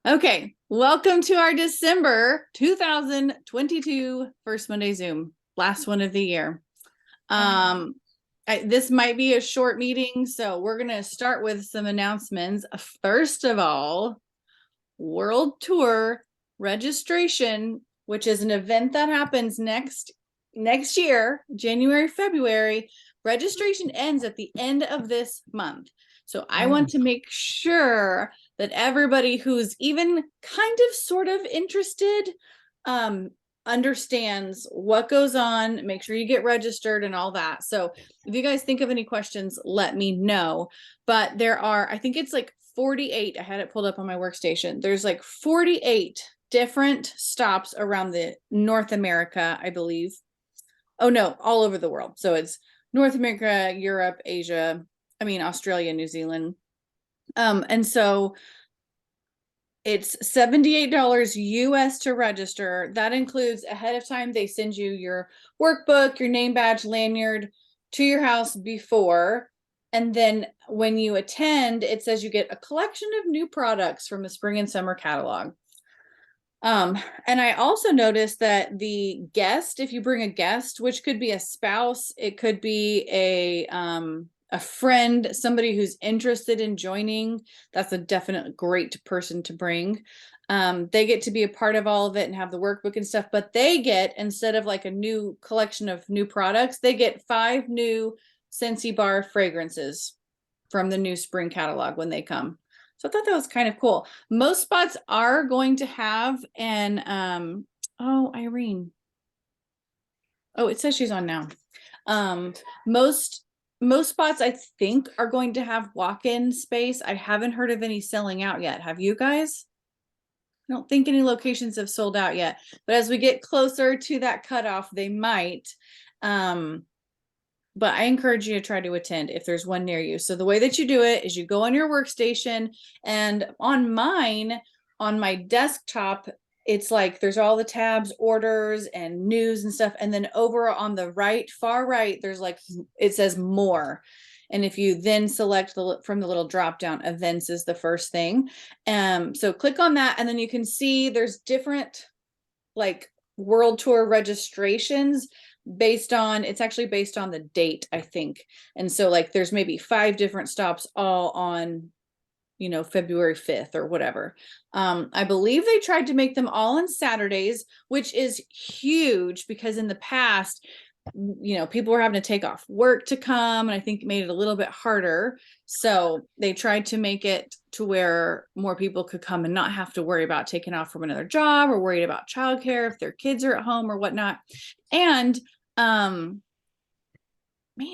Okay, welcome to our December 2022 First Monday Zoom, last one of the year. This might be a short meeting, so we're going to start with some announcements. First of all, World Tour registration, which is an event that happens next year, January, February. Registration ends at the end of this month. So I want to make sure that everybody who's even kind of sort of interested understands what goes on. Make sure you get registered and all that. So if you guys think of any questions, let me know. But there are, I think it's like 48. I had it pulled up on my workstation. There's like 48 different stops around the North America, I believe. Oh no, all over the world. So it's North America, Europe, Asia, Australia, New Zealand. And so it's $78 US to register. That includes ahead of time, they send you your workbook, your name badge, lanyard to your house before. And then when you attend, it says you get a collection of new products from the spring and summer catalog. And I also noticed that the guest, if you bring a guest, which could be a spouse, it could be a friend, somebody who's interested in joining, that's a definite great person to bring. They get to be a part of all of it and have the workbook and stuff, but they get, instead of like a new collection of new products, they get 5 new Scentsy Bar fragrances from the new spring catalog when they come. So I thought that was kind of cool. Most spots are going to have an, oh, Irene. Oh, it says she's on now. Most spots I think are going to have walk-in space. I haven't heard of any selling out yet. Have you guys? I don't think any locations have sold out yet, but as we get closer to that cutoff, they might. But I encourage you to try to attend if there's one near you. So the way that you do it is you go on your workstation, and on mine, on my desktop, it's like there's all the tabs, orders and news and stuff. And then over on the right, far right, there's like, it says more. And if you then select from the little drop down, events is the first thing. So click on that, and then you can see there's different like world tour registrations it's actually based on the date, I think. And so like there's maybe 5 different stops all on, February 5th or whatever. I believe they tried to make them all on Saturdays, which is huge because in the past, people were having to take off work to come, and I think it made it a little bit harder. So they tried to make it to where more people could come and not have to worry about taking off from another job or worried about childcare if their kids are at home or whatnot. And man, do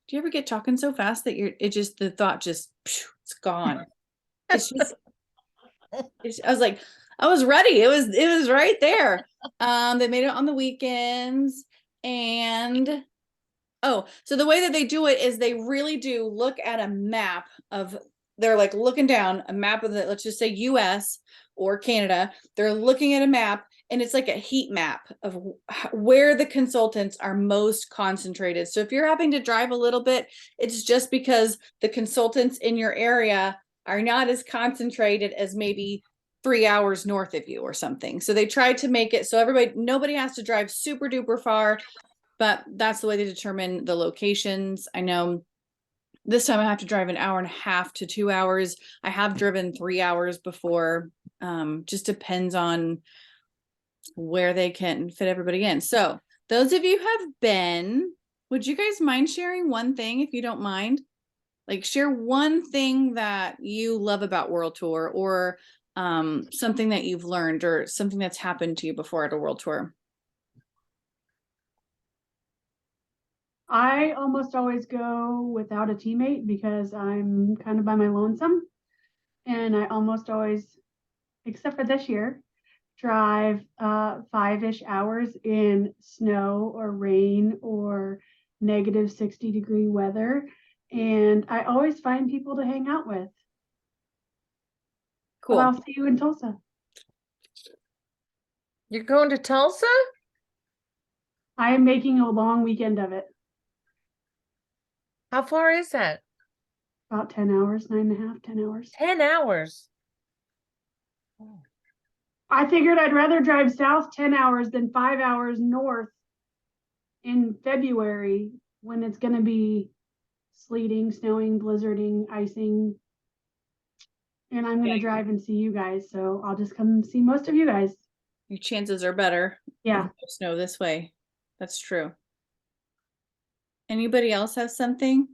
you ever get talking so fast that the thought just, it's gone. It's just, I was like, I was ready. It was right there. They made it on the weekends. And so the way that they do it is they really do look at a map they're like looking down a map of let's just say US or Canada. They're looking at a map, and it's like a heat map of where the consultants are most concentrated. So if you're having to drive a little bit, it's just because the consultants in your area are not as concentrated as maybe 3 hours north of you or something. So they tried to make it so nobody has to drive super duper far, but that's the way they determine the locations. I know this time I have to drive 1.5 hours to 2 hours. I have driven 3 hours before. Just depends on where they can fit everybody in. So those of you who have been, would you guys mind sharing one thing, if you don't mind? Like share one thing that you love about World Tour, or something that you've learned, or something that's happened to you before at a World Tour. I almost always go without a teammate because I'm kind of by my lonesome. And I almost always, except for this year, drive 5-ish hours in snow or rain or negative 60-degree weather. And I always find people to hang out with. Cool. But I'll see you in Tulsa. You're going to Tulsa? I am making a long weekend of it. How far is that? About 10 hours, 9.5, 10 hours. 10 hours. I figured I'd rather drive south 10 hours than 5 hours north in February when it's going to be sleeting, snowing, blizzarding, icing. And I'm going to drive and see you guys. So I'll just come see most of you guys. Your chances are better. Yeah. Of snow this way. That's true. Anybody else have something?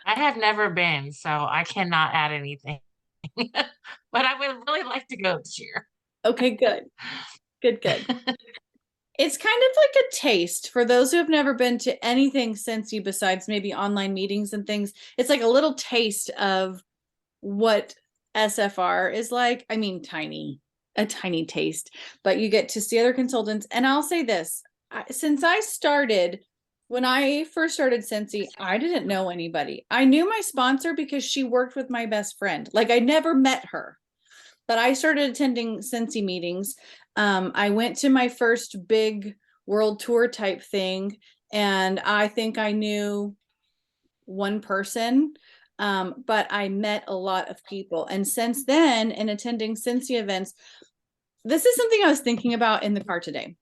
I have never been, so I cannot add anything. But I would really like to go this year. Okay, good. Good. It's kind of like a taste for those who have never been to anything Cincy besides maybe online meetings and things. It's like a little taste of what SFR is like. I mean, a tiny taste, but you get to see other consultants. And I'll say this, since when I first started Cincy, I didn't know anybody. I knew my sponsor because she worked with my best friend. Like I never met her, but I started attending Cincy meetings. I went to my first big world tour type thing, and I think I knew one person, but I met a lot of people. And since then, in attending Cincy events, this is something I was thinking about in the car today.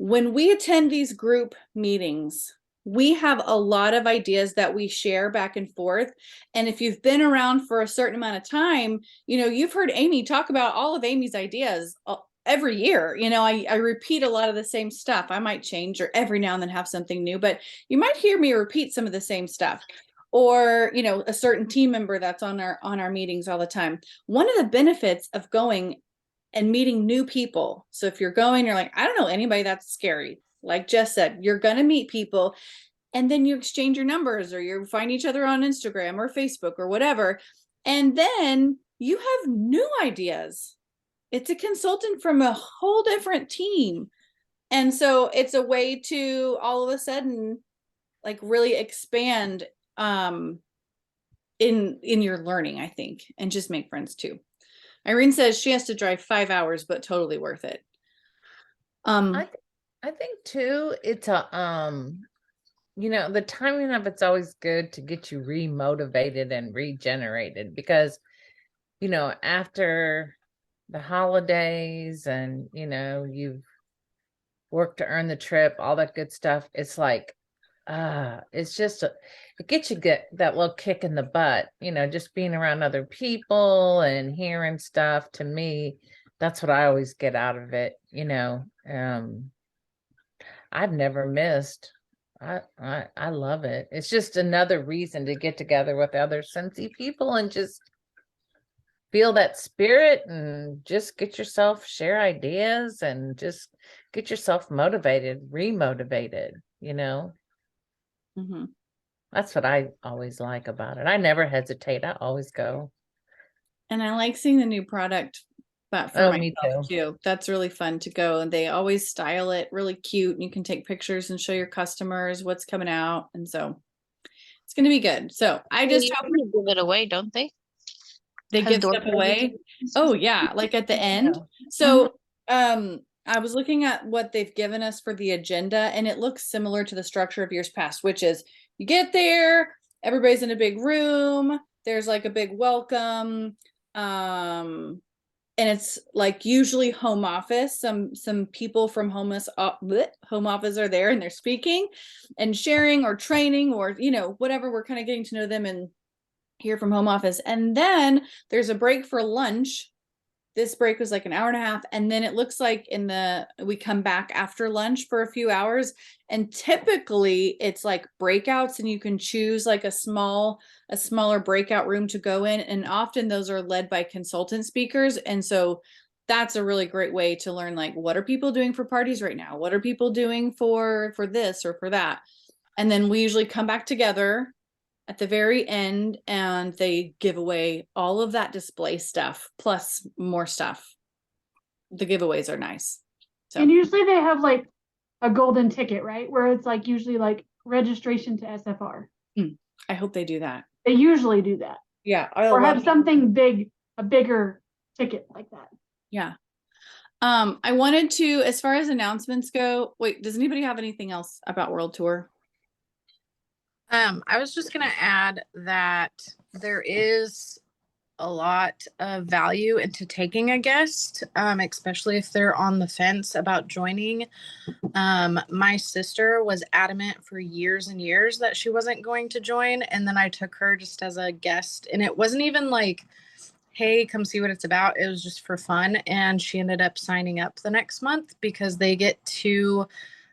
When we attend these group meetings, we have a lot of ideas that we share back and forth. And if you've been around for a certain amount of time, you've heard Amy talk about all of Amy's ideas every year. I repeat a lot of the same stuff. I might change or every now and then have something new, but you might hear me repeat some of the same stuff. Or, a certain team member that's on our meetings all the time. One of the benefits of going and meeting new people. So if you're going, you're like, I don't know anybody, that's scary. Like Jess said, you're going to meet people and then you exchange your numbers or you find each other on Instagram or Facebook or whatever. And then you have new ideas. It's a consultant from a whole different team. And so it's a way to all of a sudden like really expand in your learning, I think, and just make friends too. Irene says she has to drive 5 hours, but totally worth it. I think too, it's the timing of it's always good to get you remotivated and regenerated because, after the holidays and, you've worked to earn the trip, all that good stuff. It's like, it's just, it gets you that little kick in the butt, just being around other people and hearing stuff. To me, that's what I always get out of it. I've never missed. I love it. It's just another reason to get together with other Cincy people and just feel that spirit and just share ideas and just get yourself motivated, remotivated, Mm-hmm. That's what I always like about it. I never hesitate. I always go. And I like seeing the new product, but for myself too. That's really fun to go. And they always style it really cute. And you can take pictures and show your customers what's coming out. And so it's going to be good. So I just hope give it away, don't they? They give stuff away. Oh yeah, like at the end. So I was looking at what they've given us for the agenda, and it looks similar to the structure of years past, which is you get there, everybody's in a big room, there's like a big welcome, and it's like usually home office. Some people from home office are there and they're speaking and sharing or training or whatever. We're kind of getting to know them and hear from home office. And then there's a break for lunch. This break was like an hour and a half. And then it looks like we come back after lunch for a few hours. And typically it's like breakouts and you can choose like a smaller breakout room to go in. And often those are led by consultant speakers. And so that's a really great way to learn, like, what are people doing for parties right now? What are people doing for this or for that? And then we usually come back together at the very end and they give away all of that display stuff plus more stuff. The giveaways are nice. So. And usually they have like a golden ticket, right? Where it's like usually like registration to SFR. I hope they do that. They usually do that. Yeah. Or have something big, a bigger ticket like that. Yeah. I wanted to, as far as announcements go, wait, does anybody have anything else about World Tour? I was just gonna add that there is a lot of value into taking a guest, especially if they're on the fence about joining. My sister was adamant for years and years that she wasn't going to join, and then I took her just as a guest, and it wasn't even like, hey, come see what it's about. It was just for fun, and she ended up signing up the next month because they get to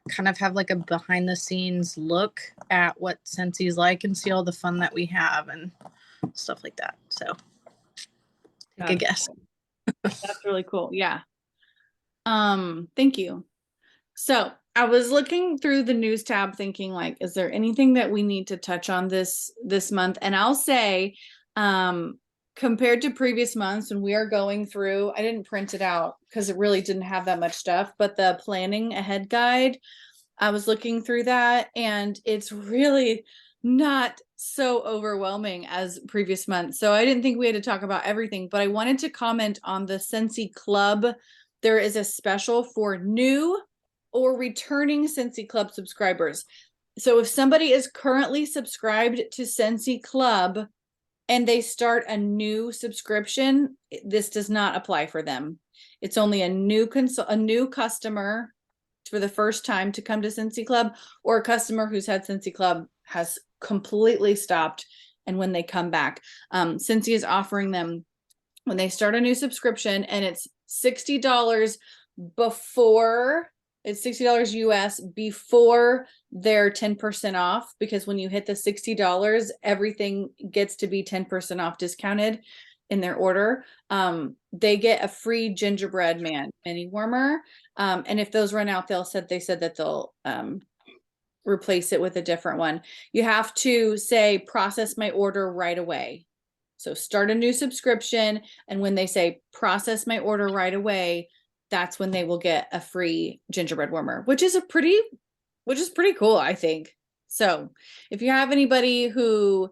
kind of have like a behind the scenes look at what Scentssy's like and see all the fun that we have and stuff like that. So take a guess. That's really cool. Yeah. Thank you. So I was looking through the news tab thinking like, is there anything that we need to touch on this month? And I'll say, compared to previous months when we are going through, I didn't print it out because it really didn't have that much stuff, but the planning ahead guide, I was looking through that and it's really not so overwhelming as previous months. So I didn't think we had to talk about everything, but I wanted to comment on the Scentsy Club. There is a special for new or returning Scentsy Club subscribers. So if somebody is currently subscribed to Scentsy Club and they start a new subscription, this does not apply for them. It's only a new customer for the first time to come to Scentsy Club, or a customer who's had Scentsy Club has completely stopped. And when they come back, Scentsy is offering them when they start a new subscription, and it's $60 before, it's $60 US before their 10% off, because when you hit the $60, everything gets to be 10% off discounted in their order. They get a free gingerbread man mini warmer. And if those run out, they said that they'll replace it with a different one. You have to say, process my order right away. So start a new subscription, and when they say process my order right away, that's when they will get a free gingerbread warmer, which is pretty cool, I think. So if you have anybody who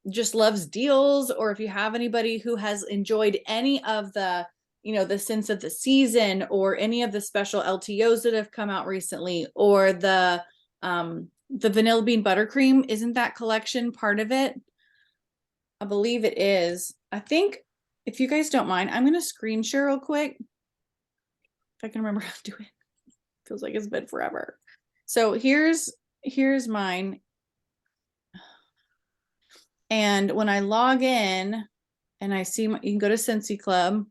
just loves deals, or if you have anybody who has enjoyed any of the, the scents of the season, or any of the special LTOs that have come out recently, or the vanilla bean buttercream, isn't that collection part of it? I believe it is. I think, if you guys don't mind, I'm going to screen share real quick. If I can remember how to do it. Feels like it's been forever. So here's mine. And when I log in and I see you can go to Scentsy Club.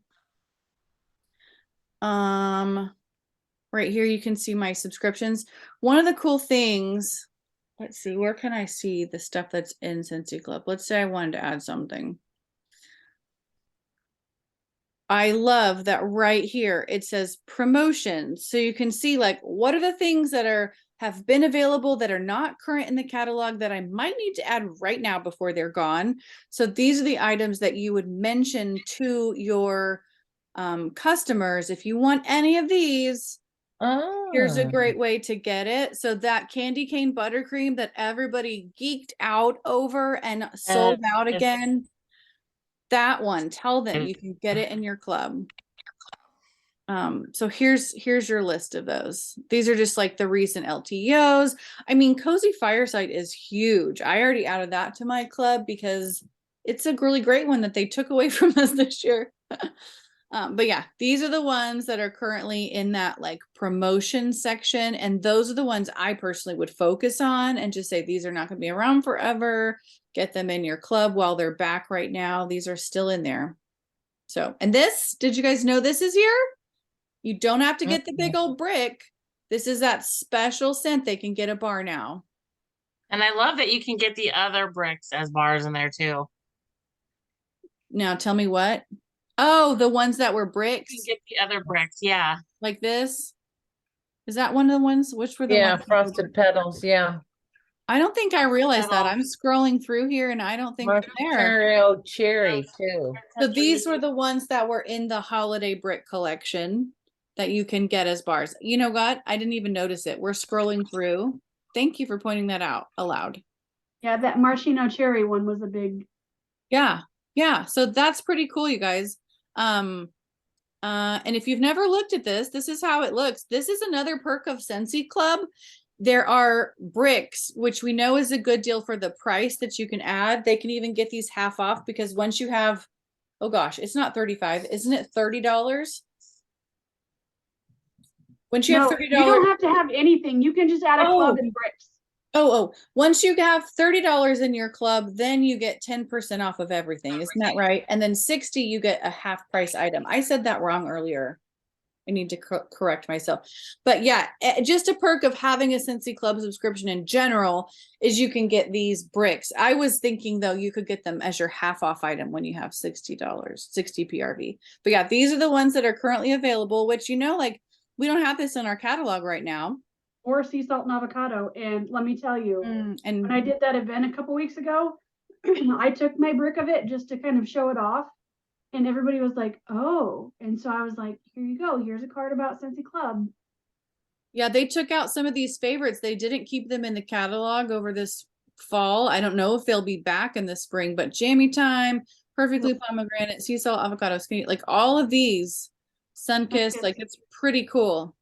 Right here you can see my subscriptions. One of the cool things, let's see, where can I see the stuff that's in Scentsy Club? Let's say I wanted to add something. I love that right here it says promotions. So you can see like, what are the things that have been available that are not current in the catalog that I might need to add right now before they're gone. So these are the items that you would mention to your customers. If you want any of these, here's a great way to get it. So that candy cane buttercream that everybody geeked out over and sold out again, that one, tell them you can get it in your club. So here's your list of those. These are just like the recent LTOs. I mean, Cozy Fireside is huge. I already added that to my club because it's a really great one that they took away from us this year. But yeah, these are the ones that are currently in that like promotion section. And those are the ones I personally would focus on and just say, these are not going to be around forever. Get them in your club while they're back right now. These are still in there. So, and this, did you guys know this is here? You don't have to get the big old brick. This is that special scent they can get a bar now. And I love that you can get the other bricks as bars in there too. Now tell me what? Oh, the ones that were bricks? You can get the other bricks, yeah. Like this? Is that one of the ones? Which were the Yeah, ones? frosted petals, yeah. I don't think I realized that. I'm scrolling through here and I don't think they're there. Marc-Charles cherry too. So these were the ones that were in the holiday brick collection that you can get as bars. You know what? I didn't even notice it. We're scrolling through. Thank you for pointing that out aloud. Yeah, that maraschino cherry one was a big. Yeah. Yeah. So that's pretty cool, you guys. And if you've never looked at this, this is how it looks. This is another perk of Scentsy Club. There are bricks, which we know is a good deal for the price that you can add. They can even get these half off because once you have, oh gosh, it's not 35, isn't it $30? Once you have No, $30, you don't have to have anything. You can just add a club and bricks. once you have $30 in your club, then you get 10% off of everything. Isn't that right? And then 60, you get a half price item. I said that wrong earlier. I need to correct myself. But yeah, just a perk of having a Scentsy Club subscription in general is you can get these bricks. I was thinking though, you could get them as your half off item when you have $60, 60 PRV. But yeah, these are the ones that are currently available, which, you know, like we don't have this in our catalog right now. Or sea salt and avocado. And let me tell you, And when I did that event a couple weeks ago, I took my brick of it just to kind of show it off. And everybody was like, oh. And so I was like, here you go. Here's a card about Scentsy Club. yeah, they took out some of these favorites. They didn't keep them in the catalog over this fall. I don't know if they'll be back in the spring, but Jammy Time, Perfectly Pomegranate, Sea Salt, Avocado, Skinny, like all of these, Sunkissed, like it's pretty cool.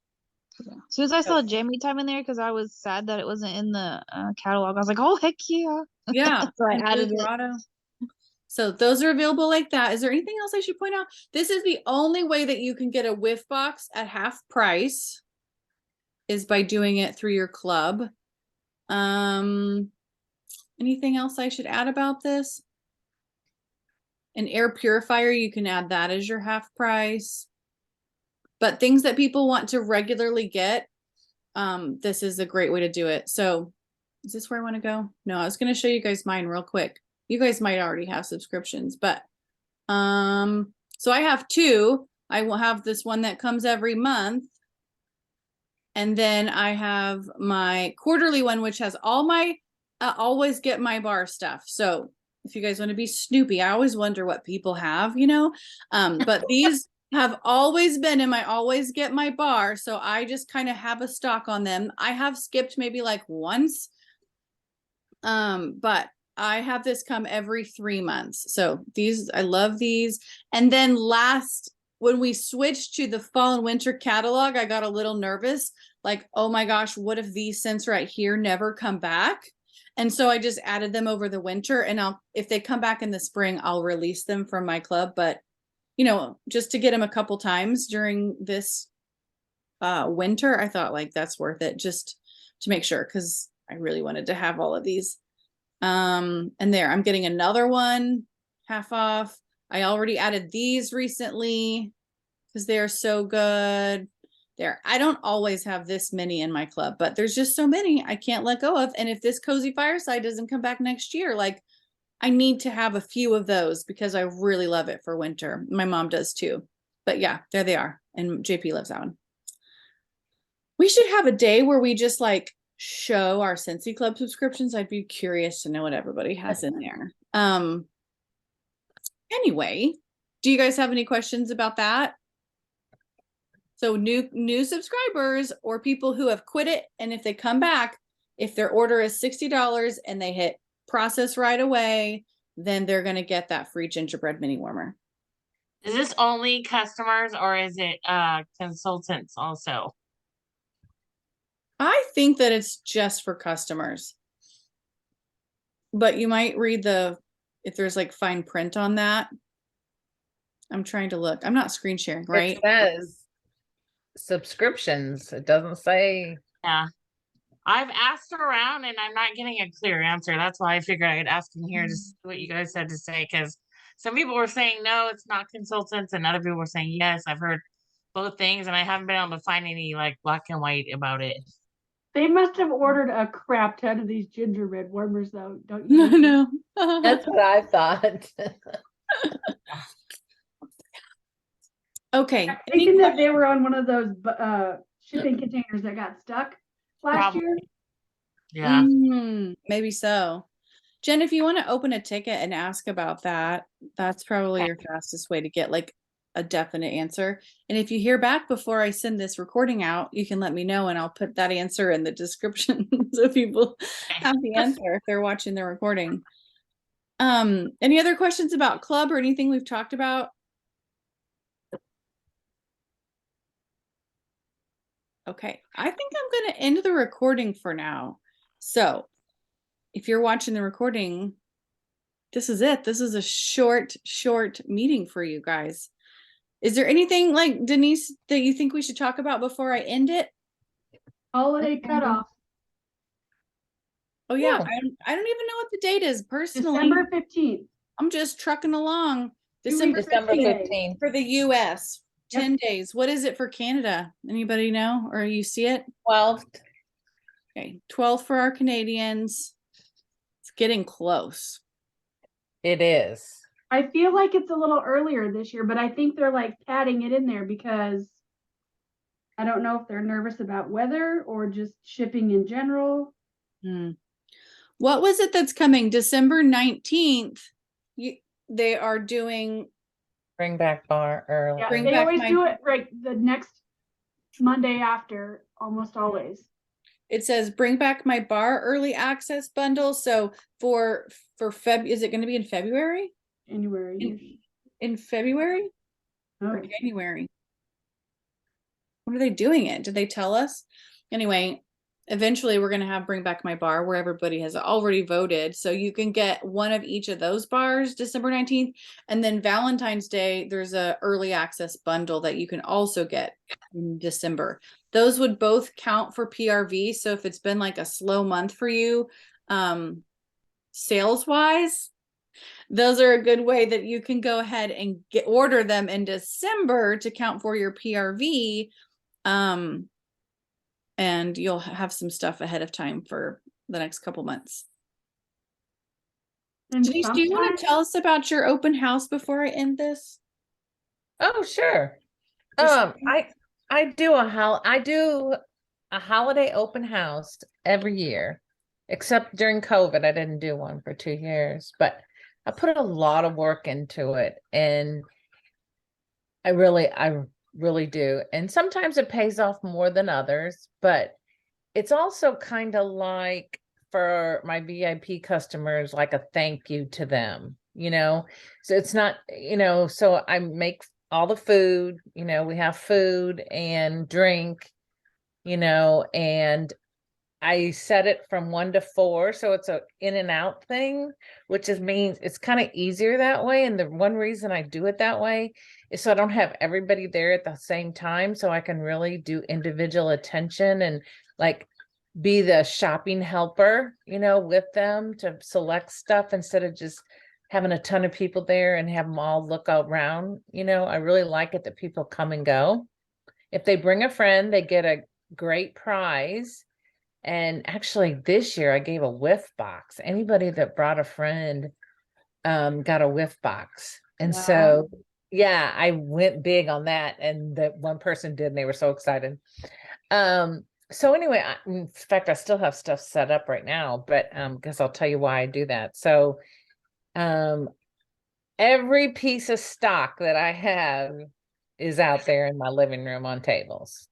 As soon as I saw Jamie Time in there, because I was sad that it wasn't in the catalog, I was like, oh, heck yeah. Yeah. So I and added it. Colorado. So those are available like that. Is there anything else I should point out? This is the only way that you can get a whiff box at half price is by doing it through your club. Anything else I should add about this? An air purifier, you can add that as your half price. But things that people want to regularly get, this is a great way to do it. So is this where I want to go? No, I was going to show you guys mine real quick. You guys might already have subscriptions, but so I have two. I will have this one that comes every month. And then I have my quarterly one, which has all my always get my bar stuff. So if you guys want to be snoopy, I always wonder what people have, you know, but these have always been in my always get my bar. So I just kind of have a stock on them. I have skipped maybe like once, but I have this come every 3 months. So these, I love these. And then when we switched to the fall and winter catalog, I got a little nervous, like, oh my gosh, what if these scents right here never come back? And so I just added them over the winter, and if they come back in the spring, I'll release them from my club. But, you know, just to get them a couple times during this winter, I thought like that's worth it just to make sure, because I really wanted to have all of these. And there, I'm getting another one half off. I already added these recently because they're so good. There, I don't always have this many in my club, but there's just so many I can't let go of. And if this Cozy Fireside doesn't come back next year, like I need to have a few of those because I really love it for winter. My mom does too. But yeah, there they are. And JP loves that one. We should have a day where we just like show our Scentsy Club subscriptions. I'd be curious to know what everybody has in there. Anyway, do you guys have any questions about that? So new subscribers or people who have quit it, and if they come back, if their order is $60 and they hit process right away, then they're going to get that free gingerbread mini warmer. Is this only customers or is it consultants also? I think that it's just for customers. But you might read if there's like fine print on that. I'm trying to look. I'm not screen sharing, right? It says subscriptions. It doesn't say. Yeah. I've asked around and I'm not getting a clear answer. That's why I figured I'd ask in here to see what you guys had to say, because some people were saying no, it's not consultants, and other people were saying yes. I've heard both things, and I haven't been able to find any like black and white about it. They must have ordered a crap ton of these gingerbread warmers, though, don't you? No. That's what I thought. Okay. I'm thinking that they were on one of those shipping containers that got stuck last year. Yeah. Maybe so. Jen, if you want to open a ticket and ask about that, that's probably your fastest way to get like a definite answer. And if you hear back before I send this recording out, you can let me know and I'll put that answer in the description so people have the answer if they're watching the recording. Any other questions about club or anything we've talked about? Okay, I think I'm going to end the recording for now. So if you're watching the recording, this is it. This is a short meeting for you guys. Is there anything like Denise that you think we should talk about before I end it? Holiday cutoff, Oh yeah, Yeah. I don't even know what the date is personally. December 15th. I'm just trucking along. 2 December weeks, December 15 days. 15th. for the US. Yep. 10 days. What is it for Canada? Anybody know or you see it? 12th. Okay, 12 for our Canadians. It's getting close. It is. I feel like it's a little earlier this year, but I think they're like adding it in there because I don't know if they're nervous about weather or just shipping in general. Hmm. What was it that's coming? December 19th. They are doing Bring back bar early. Yeah, Bring they back always my- do it right the next Monday after, almost always. it says bring back my bar early access bundle. So for Feb, is it going to be in February? January. In February or Oh, January? When are they doing it? Did they tell us? Anyway, eventually we're going to have bring back my bar where everybody has already voted. So you can get one of each of those bars December 19th. And then Valentine's Day, there's a early access bundle that you can also get in December. Those would both count for PRV. So if it's been like a slow month for you, sales wise, those are a good way that you can go ahead and order them in December to count for your PRV. And you'll have some stuff ahead of time for the next couple months. and Denise, do you want sometimes to tell us about your open house before I end this? Oh, sure. Just- I do a holiday open house every year, except during COVID. I didn't do one for 2 years, but I put a lot of work into it, and I really do. And sometimes it pays off more than others, but it's also kind of like for my VIP customers, like a thank you to them, you know? So it's not, so I make all the food, we have food and drink, and I set it from 1 to 4. So it's a in and out thing, which means it's kind of easier that way. And the one reason I do it that way is so I don't have everybody there at the same time. So I can really do individual attention and like be the shopping helper, with them to select stuff instead of just having a ton of people there and have them all look around. I really like it that people come and go. If they bring a friend, they get a great prize. And actually this year I gave a whiff box. Anybody that brought a friend got a whiff box. And Wow. so, yeah, I went big on that. And that one person did, and they were so excited. So anyway, in fact, I still have stuff set up right now, but because I'll tell you why I do that. So every piece of stock that I have is out there in my living room on tables.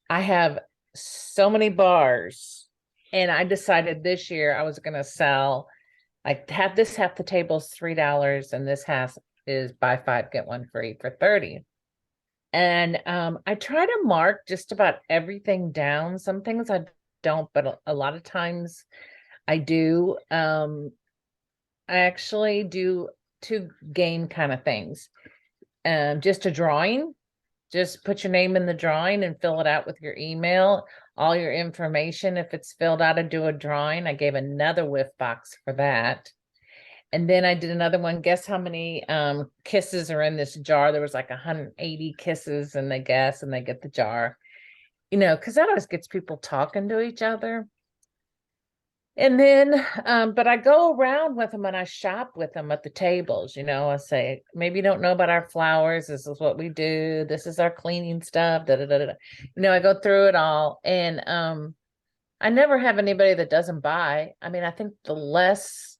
I have so many bars, and I decided this year I was going to sell like half the table's $3, and this half is buy 5 get 1 free for $30. And I try to mark just about everything down. Some things I don't, but a lot of times I do. I actually do 2 game kind of things. Just a drawing. Just put your name in the drawing and fill it out with your email, all your information. If it's filled out, I do a drawing. I gave another whiff box for that. And then I did another one. Guess how many kisses are in this jar? There was like 180 kisses, and they guess, and they get the jar, because that always gets people talking to each other. And then, but I go around with them and I shop with them at the tables. I say, maybe you don't know about our flowers. This is what we do. This is our cleaning stuff. Da, da, da, da. I go through it all, and I never have anybody that doesn't buy. I mean, I think the less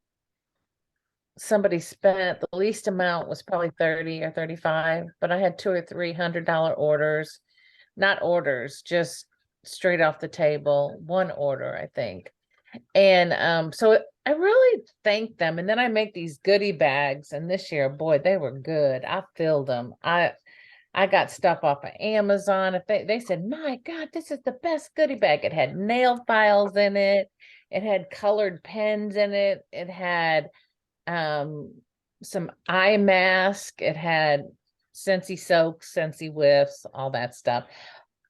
somebody spent, the least amount was probably 30 or 35, but I had $200 or $300 orders, not orders, just straight off the table, one order, I think. And so I really thank them. And then I make these goodie bags, and this year, boy, they were good. I filled them. I got stuff off of Amazon. If they said, my God, this is the best goodie bag. It had nail files in it. It had colored pens in it. It had some eye mask. It had Scentsy soaks, Scentsy whiffs, all that stuff.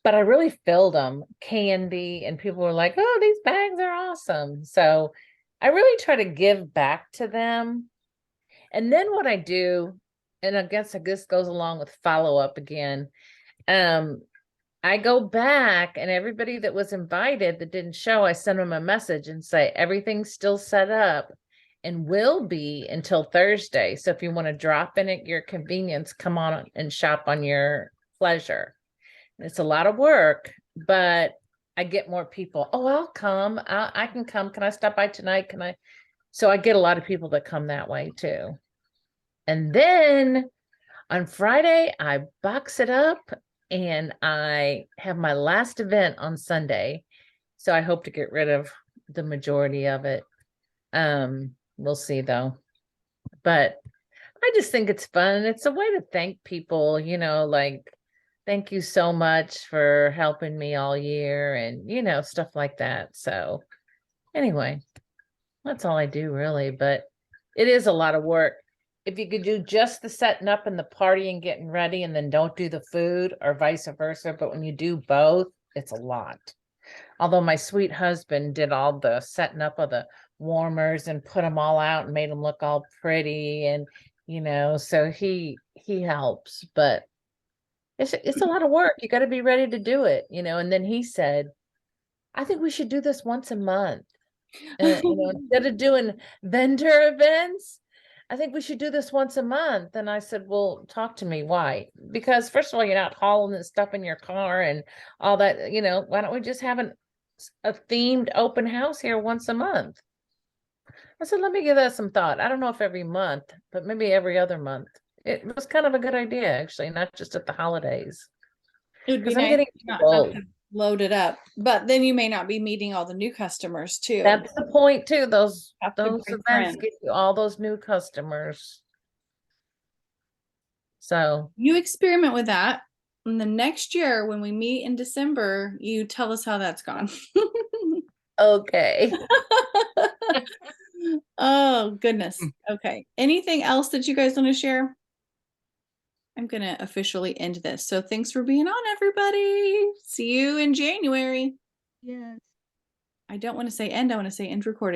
But I really filled them candy, and people were like, oh, these bags are awesome. So I really try to give back to them. And then what I do, and I guess this goes along with follow up again. I go back, and everybody that was invited that didn't show, I send them a message and say, everything's still set up and will be until Thursday. So if you want to drop in at your convenience, come on and shop on your pleasure. It's a lot of work, but I get more people. Oh, I'll come. I can come. Can I stop by tonight? Can I? So I get a lot of people that come that way too. And then on Friday, I box it up and I have my last event on Sunday. So I hope to get rid of the majority of it. We'll see though. But I just think it's fun. It's a way to thank people, you know, like, thank you so much for helping me all year and, you know, stuff like that. So anyway, that's all I do really, but it is a lot of work. If you could do just the setting up and the party and getting ready and then don't do the food or vice versa, but when you do both, it's a lot. Although my sweet husband did all the setting up of the warmers and put them all out and made them look all pretty, and you know, so he helps, but it's a lot of work. You got to be ready to do it, you know. And then he said, I think we should do this once a month. You know, instead of doing vendor events, I think we should do this once a month. And I said, well, talk to me. Why? Because first of all, you're not hauling this stuff in your car and all that, you know, why don't we just have a themed open house here once a month? I said, let me give that some thought. I don't know if every month, but maybe every other month. It was kind of a good idea, actually, not just at the holidays. It would be 'Cause I'm nice getting to not too have old. to load it up, but then you may not be meeting all the new customers too. That's the point too. Those Have to events bring friends. get you all those new customers. So You experiment with that. And the next year when we meet in December, you tell us how that's gone. okay. Oh, goodness. Okay. Anything else that you guys want to share? I'm going to officially end this. So thanks for being on, everybody. See you in January. Yes. I don't want to say end. I want to say end recording.